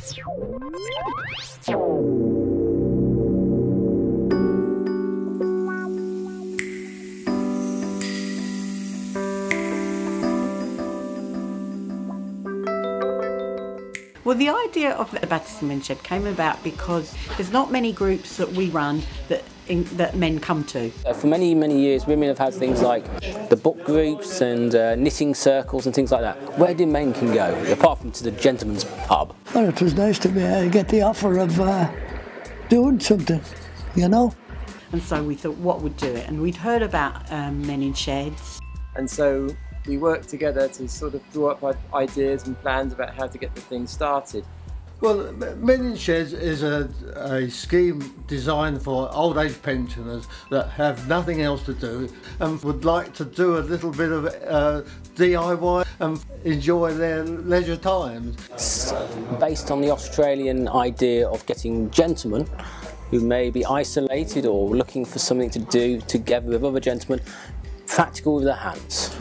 Well, the idea of the Battersea Men's Shed came about because there's not many groups that we run that men come to. For many, many years, women have had things like the book groups and knitting circles and things like that. Where do men can go, apart from to the gentleman's pub? Well, it was nice to get the offer of doing something, you know. And so we thought, what would do it? And we'd heard about men in sheds. And so we worked together to sort of draw up ideas and plans about how to get the thing started. Well, Men in Sheds is a scheme designed for old age pensioners that have nothing else to do and would like to do a little bit of DIY and enjoy their leisure times. It's based on the Australian idea of getting gentlemen who may be isolated or looking for something to do together with other gentlemen, practical with their hands,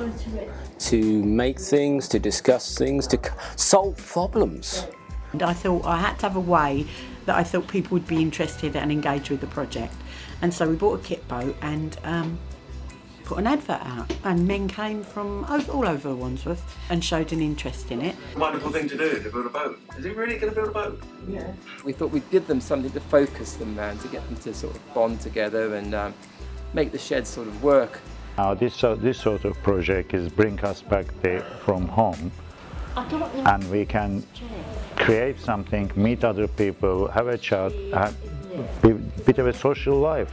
to make things, to discuss things, to solve problems. And I thought I had to have a way that I thought people would be interested and engage with the project. And so we bought a kit boat and put an advert out. And men came from all over Wandsworth and showed an interest in it. Wonderful thing to do, to build a boat. Is he really going to build a boat? Yeah. We thought we'd give them something to focus them around, to get them to sort of bond together and make the shed sort of work. Now this sort of project is bring us back from home, and we can create something, meet other people, have a chat, have a bit of a social life.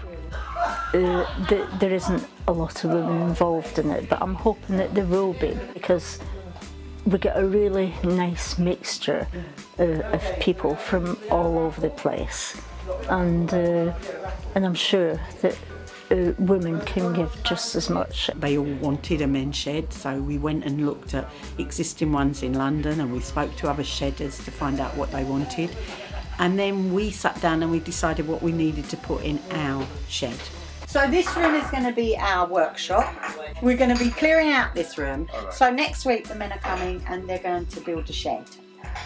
There isn't a lot of women involved in it, but I'm hoping that there will be, because we get a really nice mixture of people from all over the place, and I'm sure that women can give just as much. They all wanted a men's shed, so we went and looked at existing ones in London and we spoke to other shedders to find out what they wanted. And then we sat down and we decided what we needed to put in our shed. So this room is going to be our workshop. We're going to be clearing out this room. So next week the men are coming and they're going to build a shed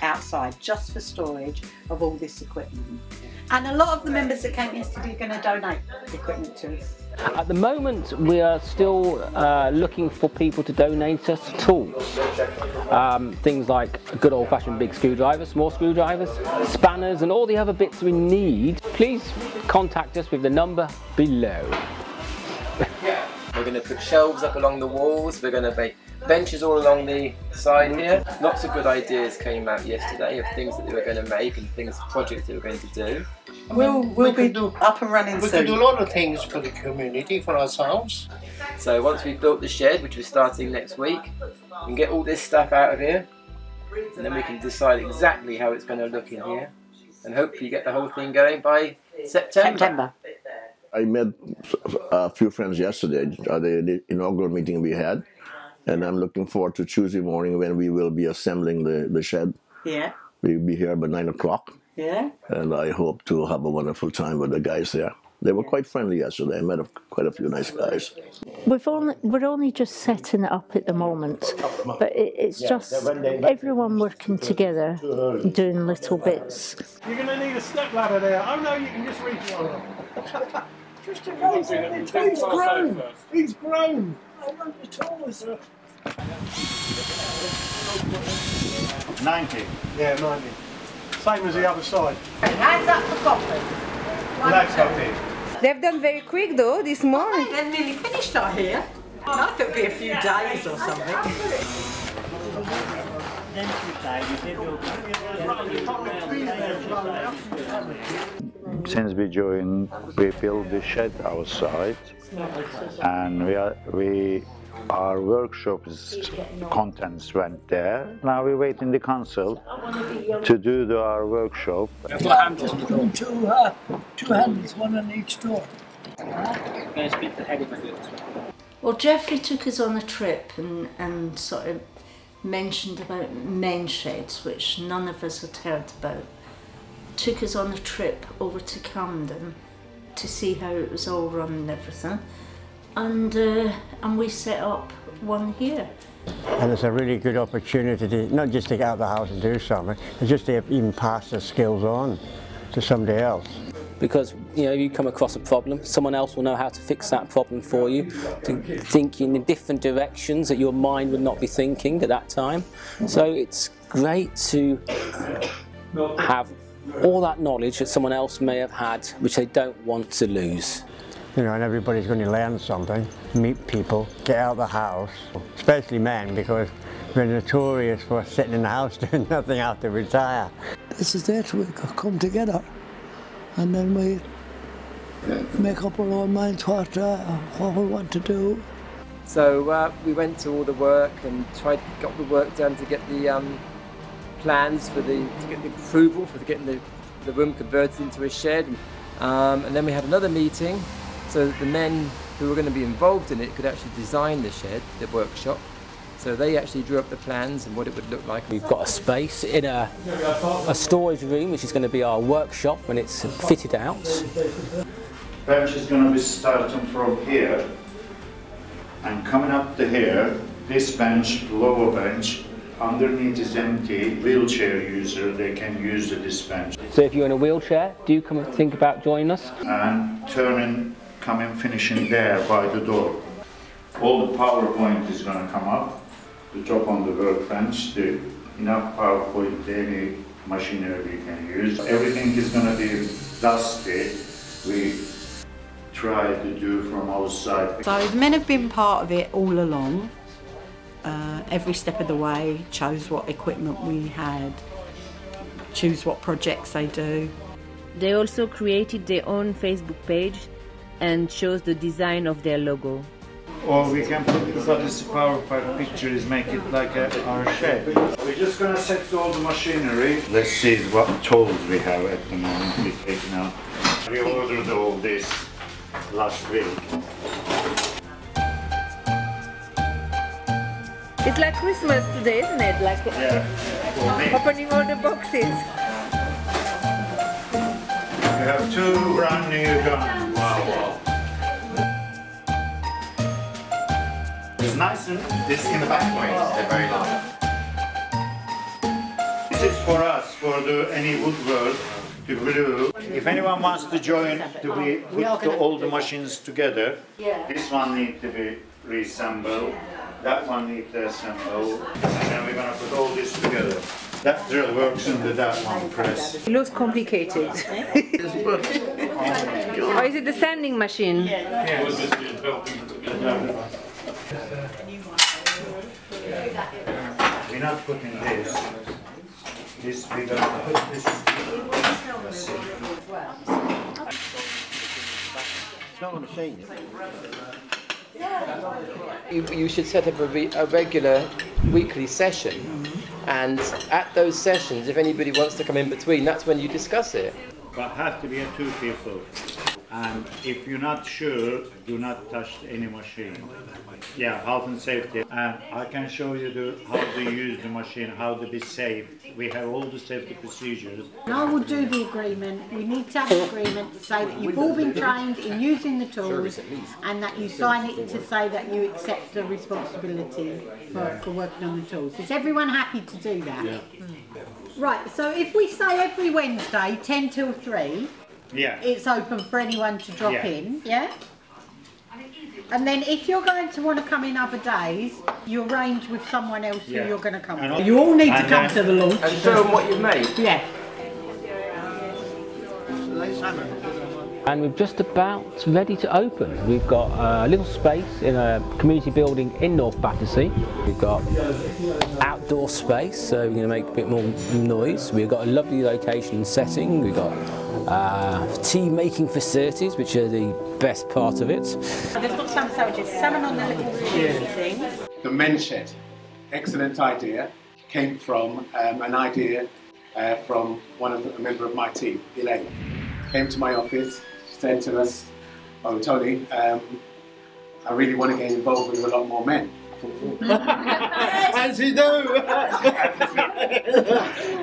outside just for storage of all this equipment. And a lot of the members that came yesterday are going to donate equipment to us. At the moment, we are still looking for people to donate us tools. Things like good old-fashioned big screwdrivers, small screwdrivers, spanners, and all the other bits we need. Please contact us with the number below. We're going to put shelves up along the walls, we're going to make benches all along the side here. Lots of good ideas came out yesterday of things that they were going to make and projects they were going to do. We'll be up and running soon. We can do a lot of things for the community, for ourselves. So once we've built the shed, which we're starting next week, we can get all this stuff out of here and then we can decide exactly how it's going to look in here and hopefully get the whole thing going by September. I met a few friends yesterday at the inaugural meeting we had, and I'm looking forward to Tuesday morning when we will be assembling the shed. Yeah. We'll be here by 9 o'clock. Yeah. And I hope to have a wonderful time with the guys there. They were quite friendly yesterday. I met quite a few nice guys. We're only just setting it up at the moment, but it's just everyone working together, doing little bits. You're going to need a step ladder there. Oh no, you can just reach one. Just a go. He's grown. He's grown. I want the tallest. 90. Yeah, 90. Same as the other side. Hands up for coffee. No coffee. They've done very quick though this morning. They're nearly finished, I hear. I thought it'd be a few days or something. Since we joined, we built the shed outside, and our workshop's contents went there. Now we wait in the council to do our workshop. I'm just putting two handles, one on each door. Well, Jeffrey took us on a trip and sort of mentioned about men's sheds, which none of us had heard about. Took us on a trip over to Camden to see how it was all run and everything, and we set up one here. And it's a really good opportunity to not just to get out of the house and do something, it's just to even pass the skills on to somebody else. Because you come across a problem, someone else will know how to fix that problem for you, to think in different directions that your mind would not be thinking at that time. So it's great to have all that knowledge that someone else may have had, which they don't want to lose. And everybody's going to learn something, meet people, get out of the house, especially men, because we're notorious for sitting in the house doing nothing after retire. This is it, we come together and then we make up our own minds what we want to do. So we went to all the work and got the work done to get the plans to get the approval for getting the room converted into a shed, and then we had another meeting so that the men who were going to be involved in it could actually design the shed, the workshop. So they actually drew up the plans and what it would look like. We've got a space in a storage room, which is going to be our workshop when it's fitted out. Bench is going to be starting from here and coming up to here. This bench, lower bench, underneath is empty. Wheelchair user, they can use this bench. So if you're in a wheelchair, do come and think about joining us. And turning, coming, finishing there by the door. All the PowerPoint is going to come up. The top on the workbench, enough PowerPoint, any machinery we can use. Everything is going to be dusty. We try to do from outside. So the men have been part of it all along. Every step of the way, chose what equipment we had, choose what projects they do. They also created their own Facebook page and chose the design of their logo. Or we can put this PowerPoint pictures, make it like our shed. We're just going to set all the machinery. Let's see what tools we have at the moment. We take now. We ordered all this last week. It's like Christmas today, isn't it? Like opening all the boxes. We have 2 brand new guns. Wow. It's nice and this in the back way. They're very long. This is for us, for any woodwork to glue. If anyone wants to join, to put all the machines together, this one needs to be reassembled, that one needs to assemble, and then we're going to put all this together. That drill works under that one press. It looks complicated. Or is it the sanding machine? Yeah. We're not putting this. We're going to put this. It's not a machine. You should set up a regular weekly session, and at those sessions, if anybody wants to come in between, that's when you discuss it. But have to be 2 people. And if you're not sure, do not touch any machine. Yeah, health and safety. And I can show you how to use the machine, how to be safe. We have all the safety procedures. I will do the agreement. We need to have an agreement to say that you've all been trained in using the tools and that you sign it to say that you accept the responsibility for working on the tools. Is everyone happy to do that? Yeah. Right, so if we say every Wednesday, 10 till 3, it's open for anyone to drop in, yeah? And then if you're going to want to come in other days, you arrange with someone else who you're going to come with. You all need to come to the launch. And show them what you've made. Yeah. And we're just about ready to open. We've got a little space in a community building in North Battersea. We've got outdoor space, so we're going to make a bit more noise. We've got a lovely location and setting. We've got tea making facilities, which are the best part of it. They've got some sandwiches, salmon on the little thing. The men's shed, excellent idea, came from an idea from a member of my team, Elaine. Came to my office, said to us, "Oh, Tony, I really want to get involved with a lot more men." As you do!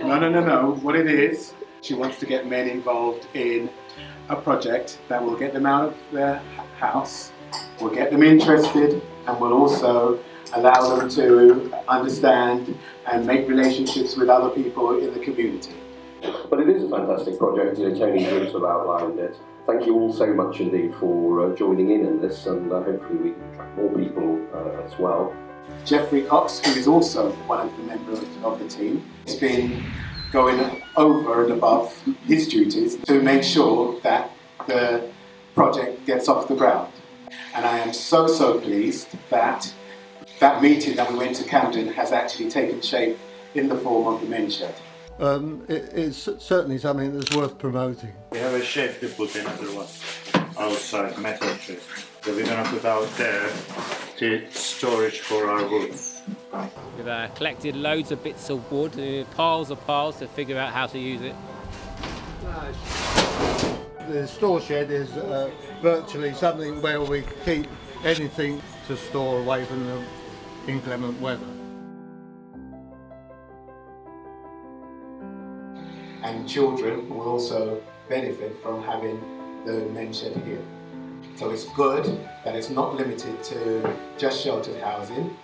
No. What it is, she wants to get men involved in a project that will get them out of their house, will get them interested, and will also allow them to understand and make relationships with other people in the community. But it is a fantastic project, Tony and Bruce have outlined it. Thank you all so much indeed for joining in this, and hopefully we can attract more people as well. Jeffrey Cox, who is also one of the members of the team, has been going over and above his duties to make sure that the project gets off the ground. And I am so pleased that that meeting that we went to Camden has actually taken shape in the form of the men's shed. It's certainly something that's worth promoting. We have a shed to put in as well, outside, metal shed, that we're going to put out there to storage for our wood. We've collected loads of bits of wood, piles of piles, to figure out how to use it. The store shed is virtually something where we keep anything to store away from the inclement weather. And children will also benefit from having the men's shed here. So it's good that it's not limited to just sheltered housing.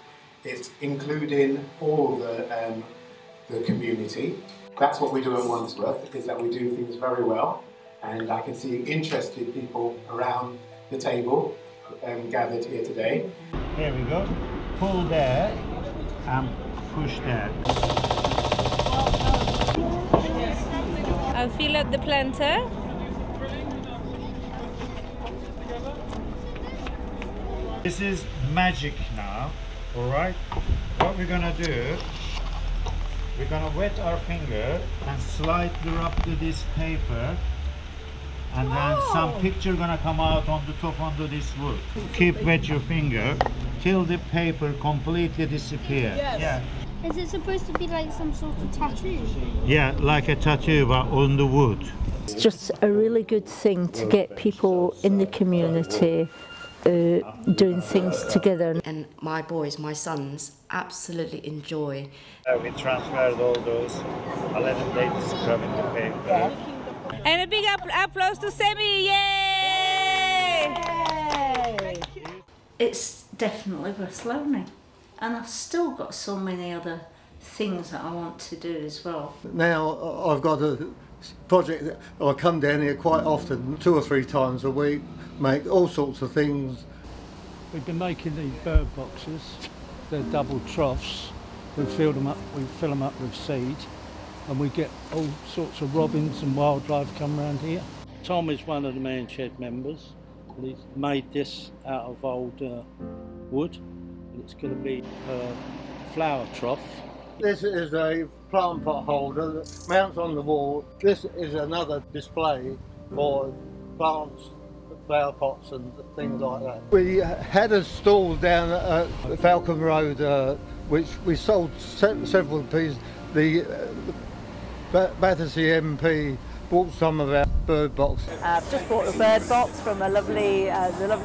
It's including all the community. That's what we do at Wandsworth, is that we do things very well. And I can see interested people around the table gathered here today. Here we go. Pull there and push there. I'll fill up the planter. This is magic now, alright? What we're gonna do, we're gonna wet our finger and slightly rub to this paper, and then some picture gonna come out on the top onto this wood. Keep wet your finger till the paper completely disappears. Yes. Yeah. Is it supposed to be like some sort of tattoo? Yeah, like a tattoo but on the wood. It's just a really good thing to get people in the community doing things together. And my boys, my sons, absolutely enjoy. We transferred all those 11 dates scrubbing the paper. And a big applause to Semi, yay! It's definitely worth learning, and I've still got so many other things that I want to do as well. Now I've got a project that I come down here quite often, 2 or 3 times a week, make all sorts of things. We've been making these bird boxes. They're double troughs. We fill them up with seed, and we get all sorts of robins and wildlife come around here. Tom is one of the man shed members. He's made this out of old wood, and it's going to be a flower trough. This is a plant pot holder that mounts on the wall. This is another display for plants, flower pots and things like that. We had a stall down at Falcon Road which we sold several pieces. The Battersea MP bought some of our bird boxes. I've just bought a bird box from the lovely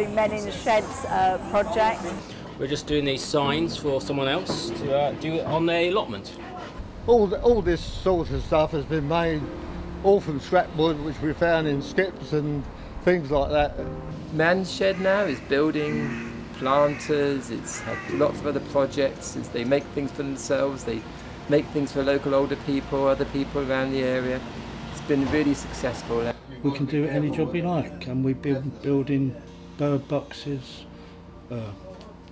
Men in Sheds project. We're just doing these signs for someone else to do it on their allotment. All this sort of stuff has been made all from scrap wood, which we found in skips and things like that. Man's Shed now is building planters, it's had lots of other projects. They make things for themselves, they make things for local older people, other people around the area. It's been really successful. We can do any job we like, and we've been building bird boxes,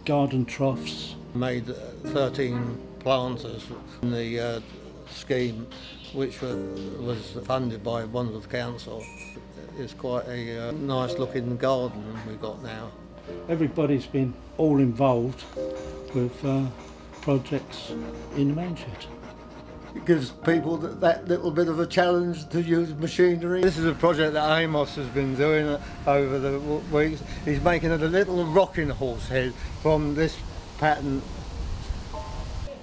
garden troughs. Made 13 planters in the scheme, which was funded by Wandsworth Council. It's quite a nice looking garden we've got now. Everybody's been all involved with projects in the man shed. It gives people that little bit of a challenge to use machinery. This is a project that Amos has been doing over the weeks. He's making a little rocking horse head from this pattern.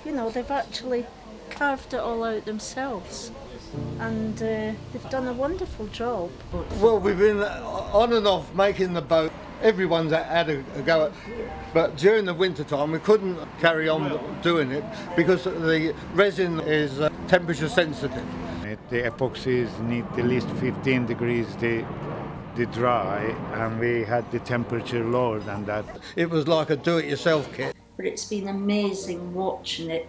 You know, they've actually carved it all out themselves, and they've done a wonderful job. Well, we've been on and off making the boat. Everyone's had a go at, but during the winter time we couldn't carry on doing it because the resin is temperature sensitive. The epoxies need at least 15 degrees to dry, and we had the temperature lower than that. It was like a do-it-yourself kit. but it's been amazing watching it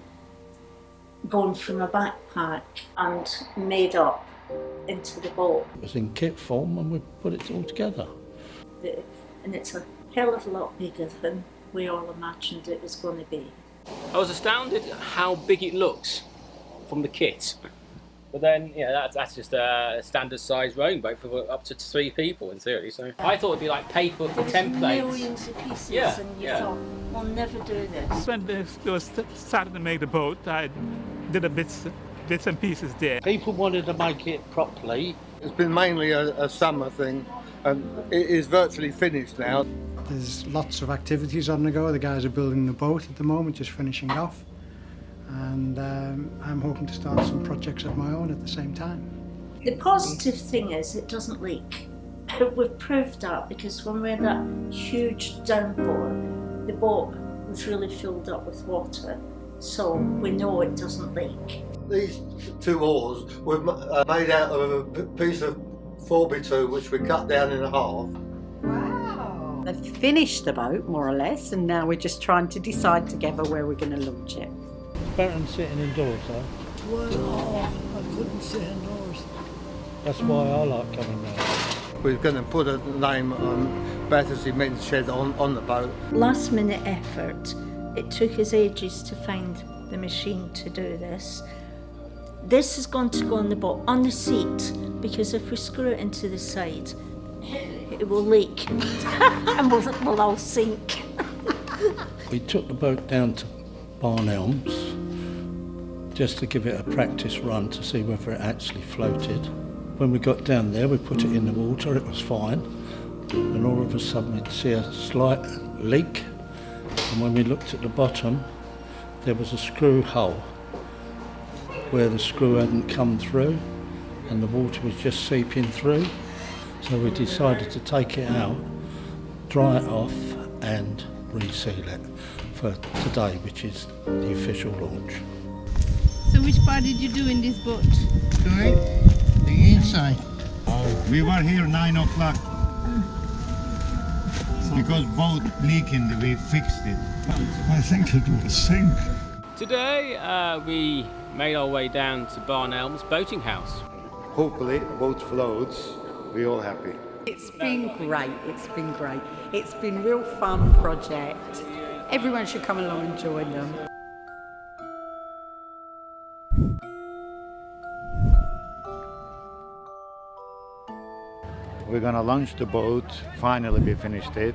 going from a backpack and made up into the boat. It was in kit form and we put it all together. And it's a hell of a lot bigger than we all imagined it was going to be. I was astounded at how big it looks from the kit. But then, yeah, that's just a standard size rowing boat for up to 3 people in theory. So I thought it'd be like paper for templates. Millions of pieces, and you thought, we'll never do this. When they was starting to make the boat, I did a bits and pieces there. People wanted to make it properly. It's been mainly a summer thing, and it is virtually finished now. There's lots of activities on the go. The guys are building the boat at the moment, just finishing off. And I'm hoping to start some projects of my own at the same time. The positive thing is it doesn't leak. We've proved that because when we had that huge downpour, the boat was really filled up with water, so we know it doesn't leak. These 2 oars were made out of a piece of 4x2 which we cut down in half. Wow! They've finished the boat more or less, and now we're just trying to decide together where we're going to launch it. Better than sitting indoors though. Well, I couldn't sit indoors. That's why I like coming round. We're going to put a name on Battersea Men's Shed on the boat. Last minute effort. It took us ages to find the machine to do this. This is going to go on the boat, on the seat, because if we screw it into the side, it will leak and we'll all sink. We took the boat down to Barn Elms just to give it a practice run to see whether it actually floated. When we got down there, we put it in the water, it was fine, and all of a sudden we'd see a slight leak, and when we looked at the bottom, there was a screw hole where the screw hadn't come through and the water was just seeping through. So we decided to take it out, dry it off and reseal it for today, which is the official launch. So which part did you do in this boat? The inside. We were here 9 o'clock because boat leaking, we fixed it. I think it will sink. Today we made our way down to Barn Elms Boating House. Hopefully the boat floats, we're all happy. It's been great, it's been great. It's been a real fun project. Everyone should come along and join them. We're gonna launch the boat, finally we finished it.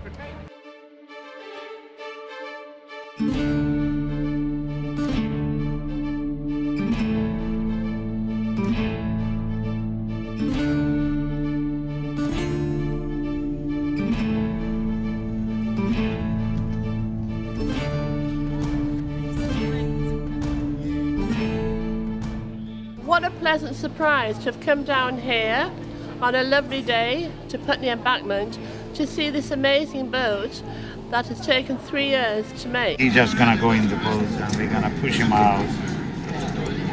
What a pleasant surprise to have come down here on a lovely day to Putney Embankment to see this amazing boat that has taken 3 years to make. He's just gonna go in the boat and we're gonna push him out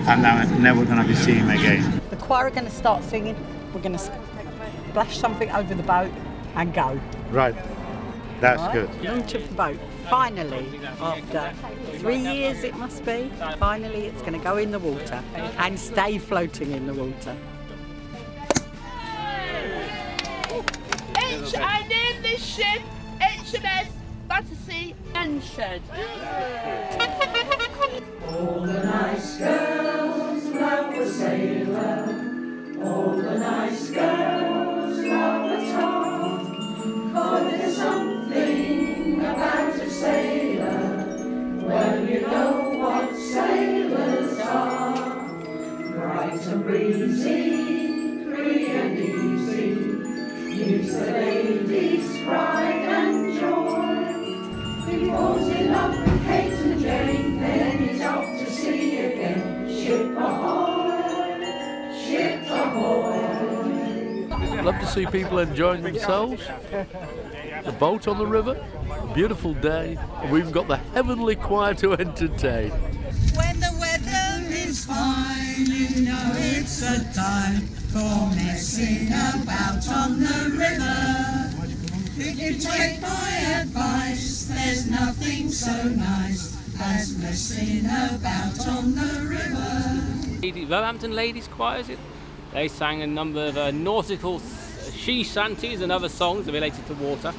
and I'm never gonna be seeing him again. The choir are going to start singing, we're going to splash something over the boat and go. Right, that's Right? good. Launch of the boat, finally, after 3 years it must be, finally it's going to go in the water and stay floating in the water. I named this ship HMS Battersea Men's Shed. All the nice girls love the sailor. All the nice girls love the Tom. For there's something about a sailor. Well, you know what sailors are. Bright and breezy, free and easy. Gives the ladies pride and joy. He falls in love with Kate and Jane, then he's off to sea again. Ship ahoy, ship ahoy. Love to see people enjoying themselves. The boat on the river, a beautiful day, and we've got the heavenly choir to entertain. When the weather is fine, you know it's a time for messing about on the river. If you take my advice, there's nothing so nice as messing about on the river. Roehampton Ladies Choir, is it? They sang a number of nautical she shanties and other songs related to water.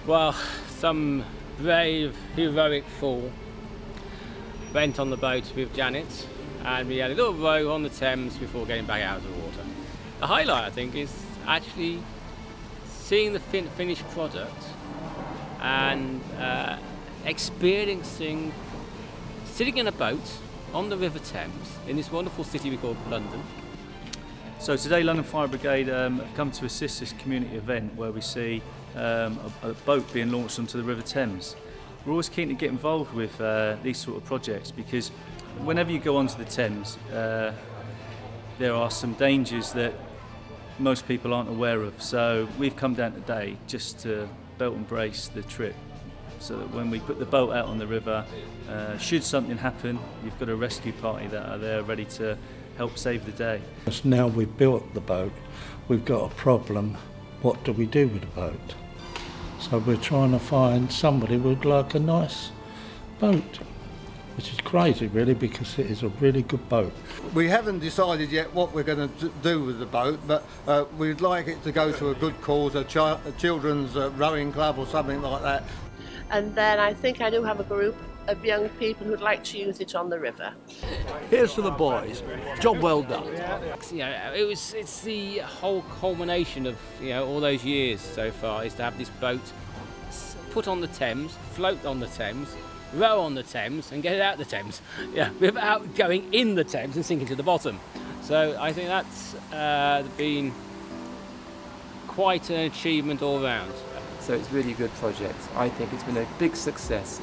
Well, some brave, heroic fool went on the boat with Janet, and we had a little row on the Thames before getting back out of the water. The highlight, I think, is actually seeing the finished product and experiencing sitting in a boat on the River Thames in this wonderful city we call London. So today London Fire Brigade have come to assist this community event where we see a boat being launched onto the River Thames. We're always keen to get involved with these sort of projects because whenever you go onto the Thames there are some dangers that most people aren't aware of. So we've come down today just to belt and brace the trip so that when we put the boat out on the river, should something happen, you've got a rescue party that are there ready to help save the day. Now we've built the boat, we've got a problem. What do we do with the boat? So we're trying to find somebody with like a nice boat, which is crazy really because it is a really good boat. We haven't decided yet what we're going to do with the boat, but we'd like it to go to a good cause, a children's rowing club or something like that. And then I think I do have a group of young people who'd like to use it on the river. Here's to the boys. Job well done. You know, it's the whole culmination of all those years so far is to have this boat put on the Thames, float on the Thames, row on the Thames, and get it out the Thames. Yeah, without going in the Thames and sinking to the bottom. So I think that's been quite an achievement all round. So it's really a good project. I think it's been a big success.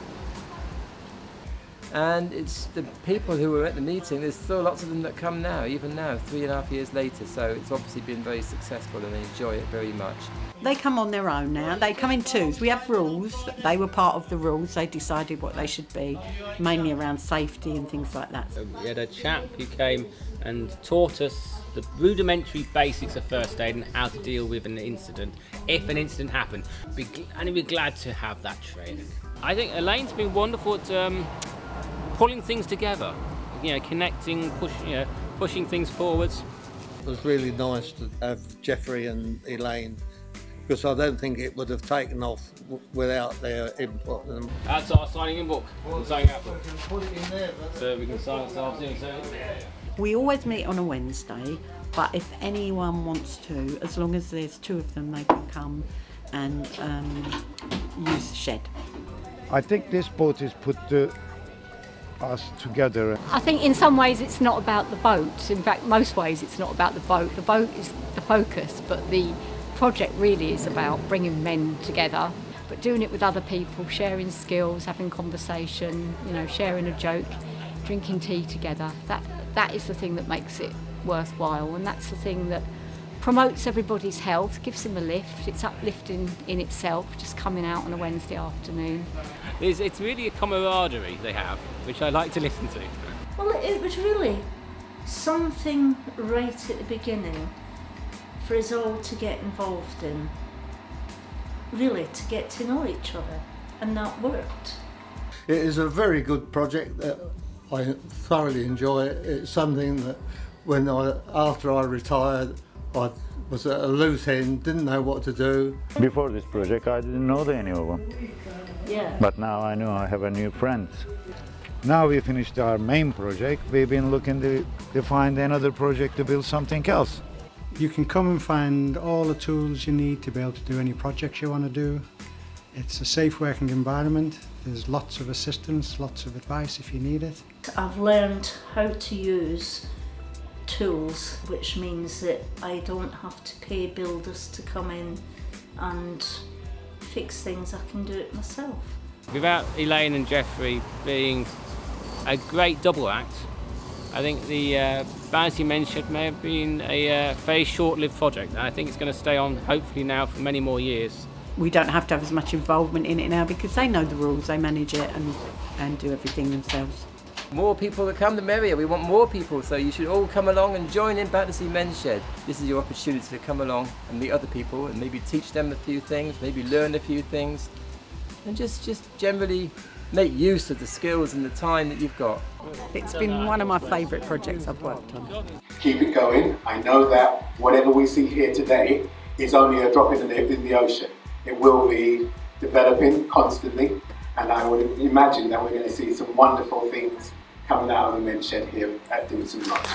And it's the people who were at the meeting, there's still lots of them that come now, even now, 3.5 years later. So it's obviously been very successful and they enjoy it very much. They come on their own now. They come in twos. We have rules. They were part of the rules. They decided what they should be, mainly around safety and things like that. We had a chap who came and taught us the rudimentary basics of first aid and how to deal with an incident, if an incident happened. And we're glad to have that training. I think Elaine's been wonderful at pulling things together, connecting, pushing things forwards. It was really nice to have Jeffrey and Elaine, because I don't think it would have taken off without their input. That's our signing in book. Signing out book. Put it in there, so we can sign ourselves in. We always meet on a Wednesday, but if anyone wants to, as long as there's two of them, they can come and use the shed. I think this boat is put us together. I think in some ways it's not about the boat. In fact, most ways it's not about the boat. The boat is the focus, but the project really is about bringing men together, but doing it with other people, sharing skills, having conversation, sharing a joke, drinking tea together. That is the thing that makes it worthwhile, and that's the thing that promotes everybody's health, gives them a lift. It's uplifting in itself, just coming out on a Wednesday afternoon. It's really a camaraderie they have, which I like to listen to. Well, it was really something right at the beginning for us all to get involved in, really to get to know each other, and that worked. It is a very good project. I thoroughly enjoy it. It's something that after I retired, I was at a loose end, didn't know what to do. Before this project I didn't know any of them. Yeah. But now I know I have a new friends. Now we finished our main project, we've been looking to find another project to build something else. You can come and find all the tools you need to be able to do any projects you want to do. It's a safe working environment. There's lots of assistance, lots of advice if you need it. I've learned how to use tools, which means that I don't have to pay builders to come in and fix things. I can do it myself. Without Elaine and Jeffrey being a great double act, I think the Battersea Men's Shed may have been a very short-lived project, and I think it's going to stay on hopefully now for many more years. We don't have to have as much involvement in it now because they know the rules, they manage it and do everything themselves. More people that come, the merrier. We want more people, so you should all come along and join in Battersea Men's Shed. This is your opportunity to come along and meet other people and maybe teach them a few things, maybe learn a few things, and just generally make use of the skills and the time that you've got. It's been one of my favourite projects I've worked on. Keep it going. I know that whatever we see here today is only a drop in the ocean. It will be developing constantly, and I would imagine that we're going to see some wonderful things coming out of the men's shed here at Dimson Lodge.